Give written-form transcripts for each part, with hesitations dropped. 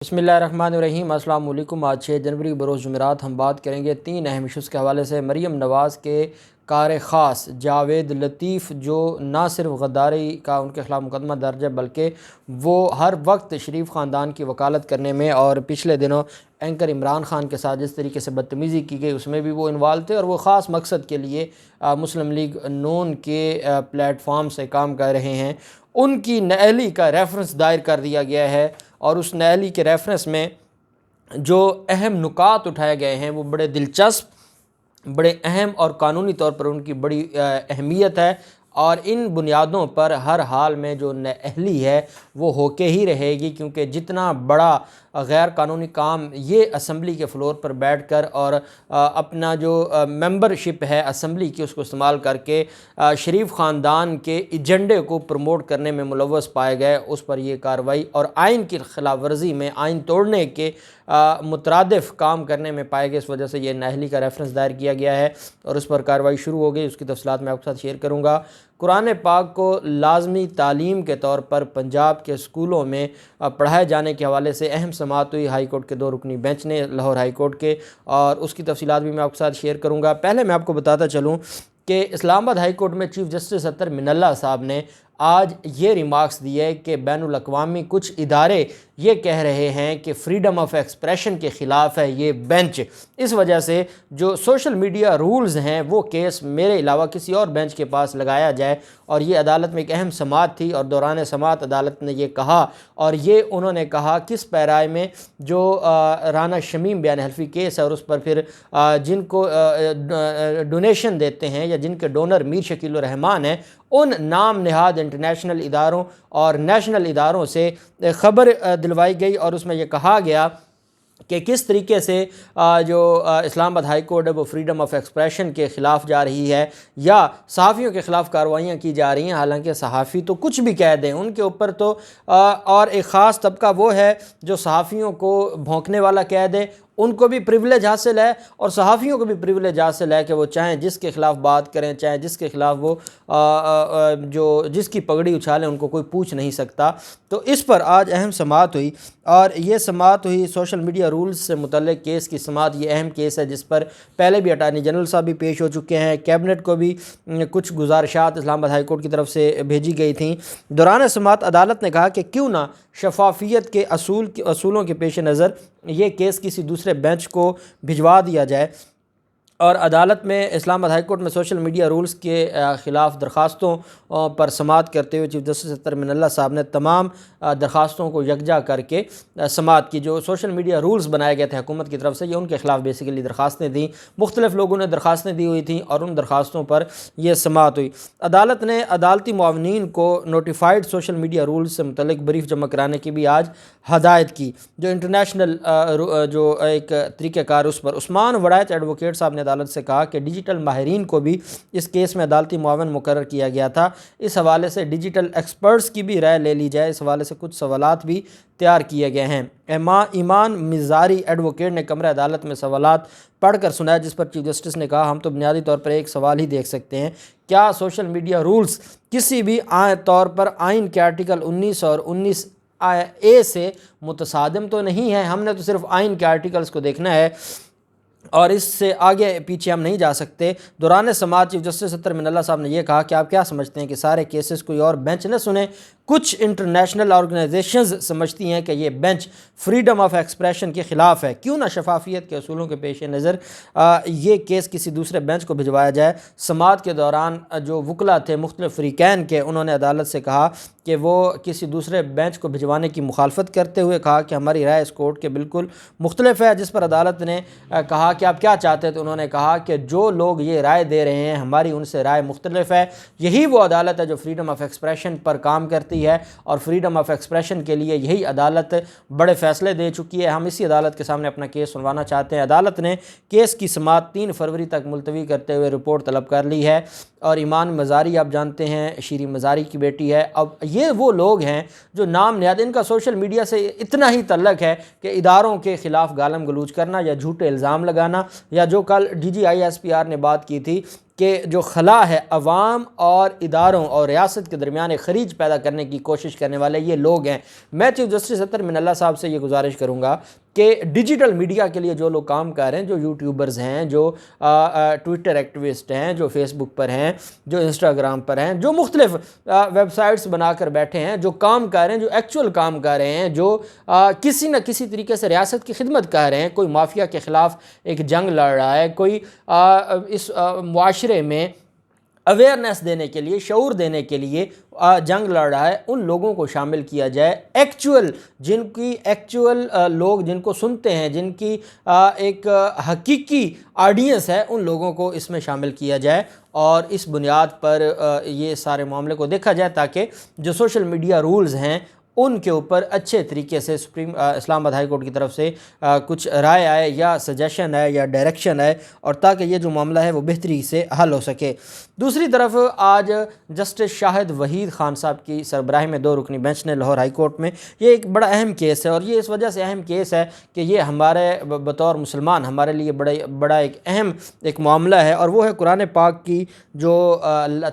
बिस्मिल्लाहिर्रहमानिर्रहीम। अस्सलाम वालेकुम। आज 6 जनवरी बरोज़ जुमेरात हम बात करेंगे 3 अहम इशूज़ के हवाले से। मरीम नवाज़ के कार ख़ास जावेद लतीफ़ जो ना सिर्फ गद्दारी का उनके ख़िलाफ़ मुकदमा दर्ज है बल्कि वो हर वक्त शरीफ ख़ानदान की वकालत करने में और पिछले दिनों एंकर इमरान ख़ान के साथ जिस तरीके से बदतमीज़ी की गई उसमें भी वो इन्वॉल्व थे और वो ख़ास मकसद के लिए मुस्लिम लीग नून के प्लेटफॉर्म से काम कर रहे हैं। उनकी नअहली का रेफरेंस दायर कर दिया गया है और उस नअहली के रेफरेंस में जो अहम नुकात उठाए गए हैं वो बड़े दिलचस्प, बड़े अहम और कानूनी तौर पर उनकी बड़ी अहमियत है और इन बुनियादों पर हर हाल में जो नअहली है वो होके ही रहेगी, क्योंकि जितना बड़ा गैर कानूनी काम ये असम्बली के फ़्लोर पर बैठकर और अपना जो मेंबरशिप है असम्बली की उसको इस्तेमाल करके शरीफ ख़ानदान के एजेंडे को प्रमोट करने में मुलव्वस पाए गए, उस पर ये कार्रवाई और आइन की खिलाफ वर्जी में, आइन तोड़ने के मुतरादिफ काम करने में पाए गए। इस वजह से ये नअहली का रेफरेंस दायर किया गया है और उस पर कार्रवाई शुरू हो गई। उसकी तफसीलात मैं आपके साथ शेयर करूँगा। कुरान पाक को लाजमी तालीम के तौर पर पंजाब के स्कूलों में पढ़ाए जाने के हवाले से अहम समाअत हुई हाई कोर्ट के 2 रुकनी बेंच ने, लाहौर हाई कोर्ट के, और उसकी तफसीलात भी मैं आपके साथ शेयर करूँगा। पहले मैं आपको बताता चलूँ कि इस्लामाबाद हाई कोर्ट में चीफ जस्टिस अतर मिनल्ला साहब ने आज ये रिमार्क्स दिए कि बैनुल अक़वामी कुछ इदारे ये कह रहे हैं कि फ्रीडम ऑफ एक्सप्रेशन के ख़िलाफ़ है ये बेंच, इस वजह से जो सोशल मीडिया रूल्स हैं वो केस मेरे अलावा किसी और बेंच के पास लगाया जाए। और ये अदालत में एक अहम समाअत थी और दौरान समाअत अदालत ने ये कहा, और ये उन्होंने कहा किस पैराए में, जो राना शमीम बयान हल्फी केस है और उस पर फिर जिनको डोनेशन देते हैं या जिनके डोनर मीर शकील रहमान हैं, उन नाम नहाद इंटरनेशनल इदारों और नेशनल इदारों से ख़बर दिलवाई गई और उसमें यह कहा गया कि किस तरीके से जो इस्लामाबाद हाई कोर्ट है वो फ्रीडम ऑफ एक्सप्रेशन के ख़िलाफ़ जा रही है या सहाफ़ियों के ख़िलाफ़ कार्रवाइयाँ की जा रही हैं। हालांकि सहाफ़ी तो कुछ भी कह दें उनके ऊपर तो और एक ख़ास तबका वो है जो सहाफ़ियों को भौंकने वाला कह दे, उनको भी प्रिविलेज हासिल है और सहाफ़ियों को भी प्रिविलेज हासिल है कि वो चाहें जिसके ख़िलाफ़ बात करें, चाहे जिसके ख़िलाफ़ वो जो जिसकी पगड़ी उछालें, उनको कोई पूछ नहीं सकता। तो इस पर आज अहम समाअत हुई और ये समाअत हुई सोशल मीडिया रूल्स से मुतल्लिक़ केस की समाअत। ये अहम केस है जिस पर पहले भी अटार्नी जनरल साहब भी पेश हो चुके हैं, कैबिनेट को भी कुछ गुजारिशात इस्लामाबाद हाई कोर्ट की तरफ से भेजी गई थी। दौरान समाअत अदालत ने कहा कि क्यों ना शफाफियत के असूलों के पेश नज़र ये केस किसी दूसरे बेंच को भिजवा दिया जाए। और अदालत में इस्लामाबाद हाई कोर्ट में सोशल मीडिया रूल्स के ख़िलाफ़ दरख्वास्तों पर समाअत करते हुए चीफ जस्टिस अतर मिनल्ला साहब ने तमाम दरख्वास्तों को यकजा करके समाअत की। जो सोशल मीडिया रूल्स बनाए गए थे हुकूमत की तरफ से, ये उनके ख़िलाफ़ बेसिकली दरख्वास्तें दी, मुख्तलिफ़ लोगों ने दरख्वास्तें दी हुई थी और उन दरख्वास्तों पर यह समाअत हुई। अदालत ने अदालती मुआवनीन को नोटिफाइड सोशल मीडिया रूल्स से मुतल्लिक़ ब्रीफ जमा कराने की भी आज हदायत की। जो इंटरनेशनल जो एक तरीक़ाकार उस पर उस्मान वड़ायत एडवोकेट साहब ने अदालत से कहा कि डिजिटल माहिरीन को भी इस केस में अदालती मुआवन मुकर्रर किया गया था। इस हवाले से डिजिटल एक्सपर्ट्स की भी राय ले ली जाए। इस हवाले से कुछ सवालात भी तैयार किए गए हैं। ईमान मिजारी एडवोकेट ने कमरे अदालत में सवालात पढ़कर सुनाया, जिस पर चीफ जस्टिस ने कहा हम तो बुनियादी तौर पर एक सवाल ही देख सकते हैं, क्या सोशल मीडिया रूल्स किसी भी तौर पर आइन के आर्टिकल 19 और 19 ए से मुतसादिम तो नहीं है। हमने तो सिर्फ आइन के आर्टिकल्स को देखना है और इससे आगे पीछे हम नहीं जा सकते। दौरान समाअत चीफ जस्टिस अतर मिनल्ला साहब ने यह कहा कि आप क्या समझते हैं कि सारे केसेस कोई और बेंच न सुने? कुछ इंटरनेशनल ऑर्गेनाइजेशंस समझती हैं कि ये बेंच फ्रीडम ऑफ एक्सप्रेशन के ख़िलाफ़ है, क्यों ना शफाफियत के असूलों के पेश नज़र ये केस किसी दूसरे बेंच को भिजवाया जाए। समाअत के दौरान जो वकला थे मुख्तलिफ़ फ़रीक़ैन के, उन्होंने अदालत से कहा कि वो किसी दूसरे बेंच को भिजवाने की मुखालफत करते हुए कहा कि हमारी राय इस कोर्ट के बिल्कुल मुख्तलिफ है। जिस पर अदालत ने कहा कि आप क्या चाहते हैं, तो उन्होंने कहा कि जो लोग ये राय दे रहे हैं हमारी उनसे राय मुख्तलिफ है। यही वो अदालत है जो फ्रीडम ऑफ एक्सप्रेशन पर काम करती है और फ्रीडम ऑफ एक्सप्रेशन के लिए यही अदालत बड़े फ़ैसले दे चुकी है। हम इसी अदालत के सामने अपना केस सुनवाना चाहते हैं। अदालत ने केस की समाअत 3 फरवरी तक मुलतवी करते हुए रिपोर्ट तलब कर ली है। और ईमान मज़ारी आप जानते हैं शीरी मज़ारी की बेटी है। अब ये वो लोग हैं जो नाम नहाद, इनका सोशल मीडिया से इतना ही तल्लक है कि इदारों के ख़िलाफ़ गालम गलूज करना या झूठे इल्ज़ाम लगाना, या जो कल DGISPR ने बात की थी कि जो खला है अवाम और इदारों और रियासत के दरमियान एक खरीज पैदा करने की कोशिश करने वाले ये लोग हैं। मैं चीफ जस्टिस अतर मिनल्ला साहब से ये गुजारिश करूँगा कि डिजिटल मीडिया के लिए जो लोग काम कर रहे हैं, जो यूट्यूबर्स हैं, जो ट्विटर एक्टिविस्ट हैं, जो फेसबुक पर हैं, जो इंस्टाग्राम पर हैं, जो मुख्तलिफ वेबसाइट्स बनाकर बैठे हैं, जो काम कर रहे हैं, जो एक्चुअल काम कर रहे हैं, जो किसी न किसी तरीके से रियासत की खिदमत कर रहे हैं, कोई माफिया के ख़िलाफ़ एक जंग लड़ रहा है, कोई इस मुआशरे में अवेयरनेस देने के लिए, शऊर देने के लिए जंग लड़ रहा है, उन लोगों को शामिल किया जाए। एक्चुअल लोग जिनको सुनते हैं, जिनकी एक हकीकी ऑडियंस है, उन लोगों को इसमें शामिल किया जाए और इस बुनियाद पर ये सारे मामले को देखा जाए ताकि जो सोशल मीडिया रूल्स हैं उनके ऊपर अच्छे तरीके से इस्लामाबाद हाई कोर्ट की तरफ से कुछ राय आए या सजेशन आए या डायरेक्शन आए, और ताकि ये जो मामला है वो बेहतरी से हल हो सके। दूसरी तरफ आज जस्टिस शाहिद वहीद खान साहब की सरबराही में 2 रुकनी बेंच ने लाहौर हाई कोर्ट में, ये एक बड़ा अहम केस है और ये इस वजह से अहम केस है कि ये हमारे बतौर मुसलमान हमारे लिए बड़ा एक अहम एक मामला है, और वो है कुरान पाक की जो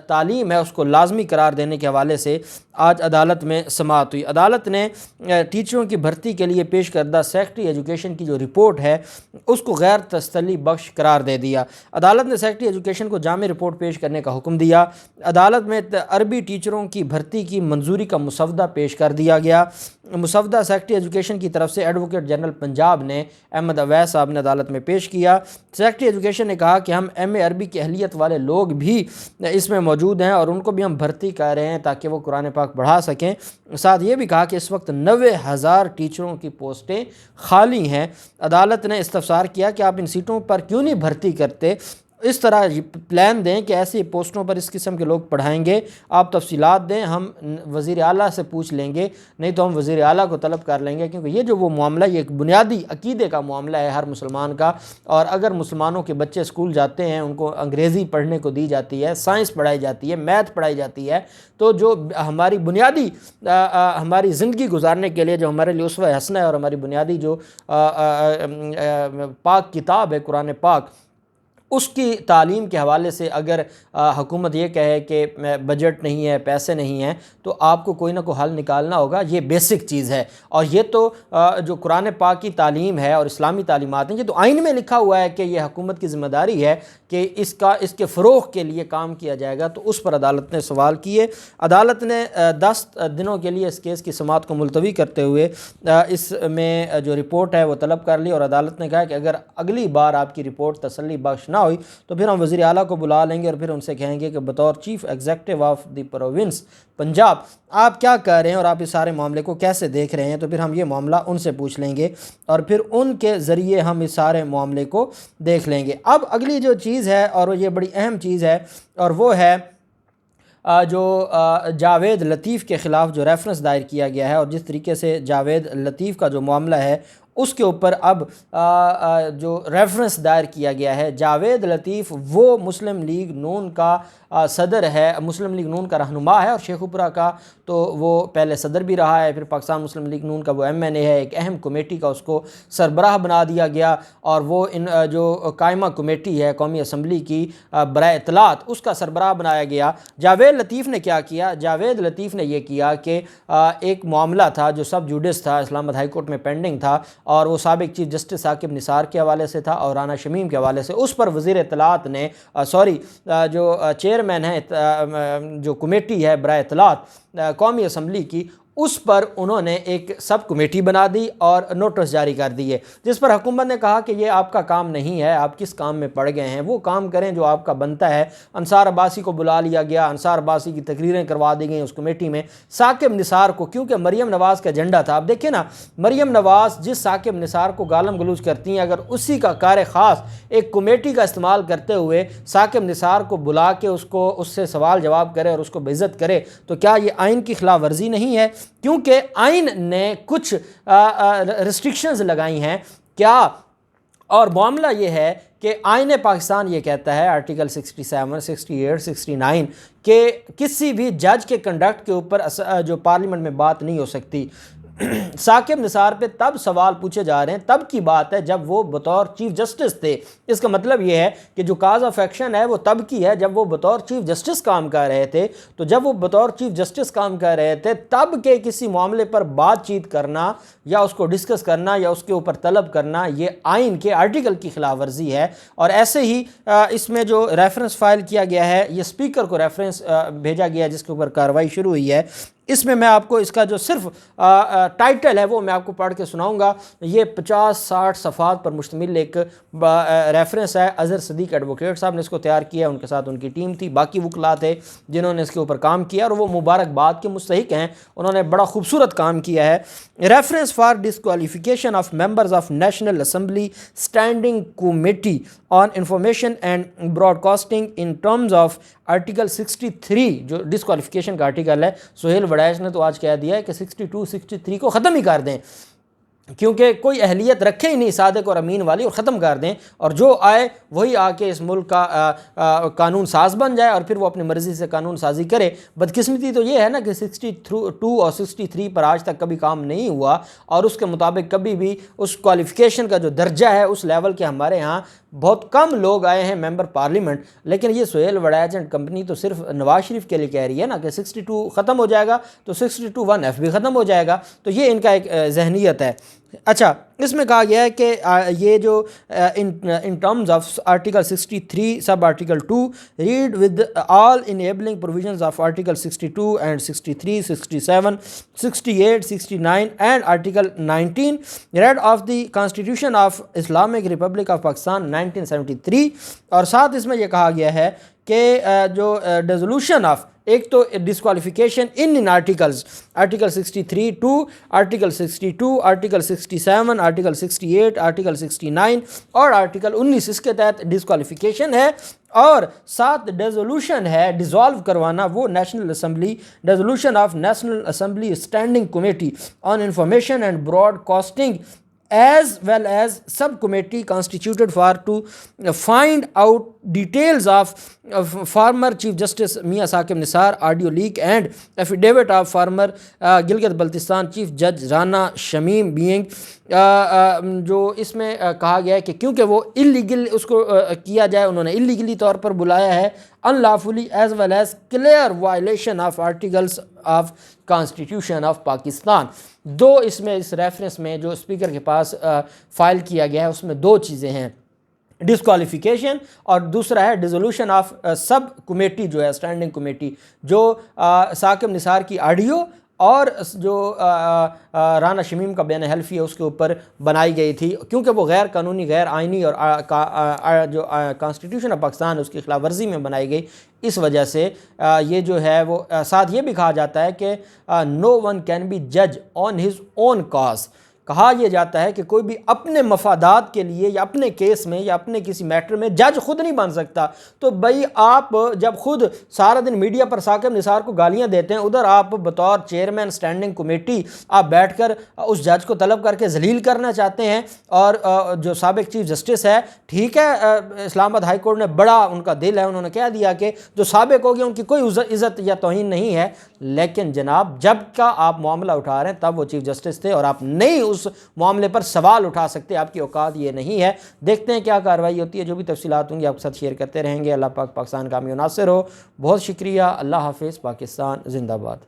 तालीम है उसको लाजमी करार देने के हवाले से आज अदालत में समाअत हुई। अदालत ने टीचरों की भर्ती के लिए पेश करदा सेक्रेटरी एजुकेशन की जो रिपोर्ट है उसको गैर तसल्ली बख्श करार दे दिया। अदालत ने सेक्रेटरी एजुकेशन को जामी रिपोर्ट पेश करने का हुक्म दिया। अदालत में अरबी टीचरों की भर्ती की मंजूरी का मुसवदा पेश कर दिया गया। मुसवदा सेक्रेटरी एजुकेशन की तरफ से एडवोकेट जनरल पंजाब ने अहमद अवैस साहब ने अदालत में पेश किया। सेक्रेटरी एजुकेशन ने कहा कि हम MA अरबी की अहलियत वाले लोग भी इसमें मौजूद हैं और उनको भी हम भर्ती कर रहे हैं ताकि वो कुरान पाक बढ़ा सकें। साथ ये भी कहा कि इस वक्त 90,000 टीचरों की पोस्टें खाली हैं। अदालत ने इस्तफसार किया कि आप इन सीटों पर क्यों नहीं भर्ती करते, इस तरह प्लान दें कि ऐसी पोस्टों पर इस किस्म के लोग पढ़ाएंगे, आप तफसीलात दें, हम वज़ीर आला से पूछ लेंगे, नहीं तो हम वज़ीर आला को तलब कर लेंगे, क्योंकि ये जो वो मामला ये एक बुनियादी अकीदे का मामला है हर मुसलमान का। और अगर मुसलमानों के बच्चे स्कूल जाते हैं, उनको अंग्रेज़ी पढ़ने को दी जाती है, साइंस पढ़ाई जाती है, मैथ पढ़ाई जाती है, तो जो हमारी बुनियादी हमारी ज़िंदगी गुजारने के लिए जो हमारे लिए उसवा हसना है और हमारी बुनियादी जो पाक किताब है कुरान पाक, उसकी तालीम के हवाले से अगर हुकूमत ये कहे कि बजट नहीं है, पैसे नहीं हैं, तो आपको कोई ना कोई हल निकालना होगा। ये बेसिक चीज़ है। और ये तो जो कुरान पाक की तालीम है और इस्लामी तालीमात हैं, ये तो आइन में लिखा हुआ है कि ये हुकूमत की ज़िम्मेदारी है कि इसके फ़रोग़ के लिए काम किया जाएगा। तो उस पर अदालत ने सवाल किए। अदालत ने 10 दिनों के लिए इस केस की समाअत को मुलतवी करते हुए इसमें जो रिपोर्ट है वो तलब कर ली, और अदालत ने कहा कि अगर अगली बार आपकी रिपोर्ट तसल्ली बख्श ना हुई तो फिर हम वज़ीर आला को बुला लेंगे और फिर उनसे कहेंगे कि बतौर chief executive of the province Punjab आप क्या कह रहे हैं और आप इस सारे मामले को कैसे देख रहे हैं। तो फिर हम ये मामला उनसे पूछ लेंगे और फिर उनके ज़रिए हम इस सारे मामले को देख लेंगे। अब अगली जो चीज़ है और ये बड़ी अहम चीज़ है, और वो है जो जावेद लतीफ़ के ख़िलाफ़ जो रेफरेंस दायर किया गया है, और जिस तरीके से जावेद लतीफ़ का जो मामला है उसके ऊपर अब जो रेफरेंस दायर किया गया है। जावेद लतीफ़ वो मुस्लिम लीग नून का सदर है, मुस्लिम लीग नून का रहनुमा है, और शेखुपुरा का तो वो पहले सदर भी रहा है, फिर पाकिस्तान मुस्लिम लीग नून का वो MNA है। एक अहम कमेटी का उसको सरबराह बना दिया गया, और वो इन जो कायमा कमेटी है कौमी असम्बली की बराए इत्तलात, उसका सरबराह बनाया गया। जावेद लतीफ़ ने क्या किया? जावेद लतीफ़ ने यह किया कि एक मामला था जो सब जुडिस था, इस्लामाबाद हाई कोर्ट में पेंडिंग था, और वो साबिक चीफ जस्टिस साकिब निसार के हवाले से था और राना शमीम के हवाले से। उस पर वज़ीर इत्तलात ने जो चेयरमैन है जो कमेटी है बराए इत्तलात कौमी असम्बली की, उस पर उन्होंने एक सब कमेटी बना दी और नोटिस जारी कर दिए, जिस पर हुकूमत ने कहा कि ये आपका काम नहीं है, आप किस काम में पड़ गए हैं, वो काम करें जो आपका बनता है। अंसार अब्बासी को बुला लिया गया, अंसार अब्बासी की तकरीरें करवा दी गई उस कमेटी में। साकिब निसार को, क्योंकि मरियम नवाज़ का एजेंडा था, आप देखिए ना, मरियम नवाज़ जिस साकिब निसार को गालम गलूज करती हैं, अगर उसी का कार्य ख़ास एक कमेटी का इस्तेमाल करते हुए साकिब निसार को बुला के उससे सवाल जवाब करे और उसको बेइज्जत करे, तो क्या ये आइन की खिलाफ वर्जी नहीं है? क्योंकि आइन ने कुछ रिस्ट्रिक्शंस लगाई हैं क्या, और मामला ये है कि आइन पाकिस्तान ये कहता है आर्टिकल 67, 68, 69 कि किसी भी जज के कंडक्ट के ऊपर जो पार्लियामेंट में बात नहीं हो सकती। साकिब निसार पे तब सवाल पूछे जा रहे हैं, तब की बात है जब वो बतौर चीफ जस्टिस थे। इसका मतलब ये है कि जो काज ऑफ एक्शन है वो तब की है जब वो बतौर चीफ जस्टिस काम कर रहे थे। तो जब वो बतौर चीफ जस्टिस काम कर रहे थे तब के किसी मामले पर बातचीत करना या उसको डिस्कस करना या उसके ऊपर तलब करना ये आइन के आर्टिकल की खिलाफ वर्जी है। और ऐसे ही इसमें जो रेफरेंस फाइल किया गया है, ये स्पीकर को रेफरेंस भेजा गया जिसके ऊपर कार्रवाई शुरू हुई है। इसमें मैं आपको इसका जो सिर्फ टाइटल है वो मैं आपको पढ़ के सुनाऊंगा। ये 50-60 सफ़ात पर मुश्तमिल एक रेफरेंस है। अज़हर सदीक एडवोकेट साहब ने इसको तैयार किया, उनके साथ उनकी टीम थी, बाकी वकला थे जिन्होंने इसके ऊपर काम किया और वो मुबारकबाद के मुस्तहिक हैं, उन्होंने बड़ा खूबसूरत काम किया है। Reference for disqualification of members of national assembly standing committee on information and broadcasting in terms of article 63, जो डिस्क्वालिफिकेशन का आर्टिकल है। सुहेल वड़ैच ने तो आज कह दिया है कि 62-63 को ख़त्म ही कर दें, क्योंकि कोई अहलियत रखे ही नहीं सादिक और अमीन वाली, और ख़त्म कर दें और जो आए वही आके इस मुल्क का कानून साज बन जाए और फिर वो अपनी मर्ज़ी से कानून साजी करे। बदकिस्मती तो ये है ना कि 62 और 63 पर आज तक कभी काम नहीं हुआ और उसके मुताबिक कभी भी उस क्वालिफ़िकेशन का जो दर्जा है उस लेवल के हमारे यहाँ बहुत कम लोग आए हैं मेंबर पार्लियामेंट। लेकिन ये सुहेल वड़ैच एंड कंपनी तो सिर्फ नवाज शरीफ के लिए कह रही है ना कि 62 ख़त्म हो जाएगा तो 62(1)(f) भी ख़त्म हो जाएगा। तो ये इनका एक जहनीत है। अच्छा, इसमें कहा गया है कि ये जो in terms of article 63 sub article 2 read with all enabling provisions of article 62 and 63, 67, 68, 69 and article 19 rid of the constitution of Islamic Republic of Pakistan 1973। और साथ इसमें यह कहा गया है कि जो डिसोल्यूशन ऑफ, एक तो disqualification in articles, article 63 to article 62, article 67, article 68, article 69 और आर्टिकल 19, इसके तहत डिस्क्वालिफिकेशन है। और साथ डिसोल्यूशन है, डिज़ोल्व करवाना, वो national assembly, dissolution of national assembly standing committee on information and broadcasting as well as subcommittee constituted for to find out details of former Chief Justice Mia Saqib Nisar audio leak and affidavit of former Gilgit Baltistan Chief Judge Rana Shamim being जो इसमें कहा गया है कि क्योंकि वो illegal उसको किया जाए, उन्होंने इलीगली तौर पर बुलाया है, unlawfully as well as clear violation of articles of constitution of Pakistan. दो इसमें इस रेफरेंस में जो स्पीकर के पास फाइल किया गया है उसमें दो चीज़ें हैं, डिस्क्वालिफिकेशन और दूसरा है डिसोल्यूशन ऑफ सब कमेटी जो है स्टैंडिंग कमेटी, जो साकिब निसार की ऑडियो और जो राना शमीम का बयान हल्फी है उसके ऊपर बनाई गई थी, क्योंकि वो गैर कानूनी, गैर आइनी और जो कॉन्स्टिट्यूशन ऑफ पाकिस्तान उसकी खिलाफ वर्जी में बनाई गई। इस वजह से ये जो है वो साथ ये भी कहा जाता है कि नो वन कैन बी जज ऑन हिज ओन कॉज। कहा यह जाता है कि कोई भी अपने मफादात के लिए या अपने केस में या अपने किसी मैटर में जज खुद नहीं बन सकता। तो भाई आप जब खुद सारा दिन मीडिया पर साकिब निसार को गालियां देते हैं, उधर आप बतौर चेयरमैन स्टैंडिंग कमेटी आप बैठकर उस जज को तलब करके जलील करना चाहते हैं। और जो साबिक चीफ जस्टिस है, ठीक है, इस्लामाबाद हाई कोर्ट ने बड़ा उनका दिल है, उन्होंने कह दिया कि जो साबिक हो गया उनकी कोई इज़्ज़त या तौहीन नहीं है। लेकिन जनाब जब का आप मामला उठा रहे हैं तब वो चीफ जस्टिस थे और आप नहीं उस मामले पर सवाल उठा सकते, आपकी औकात ये नहीं है। देखते हैं क्या कार्रवाई होती है, जो भी तफसीलात होंगी आपके साथ शेयर करते रहेंगे। अल्लाह पाक पाकिस्तान का नासिर हो। बहुत शुक्रिया। अल्लाह हाफिज़। पाकिस्तान जिंदाबाद।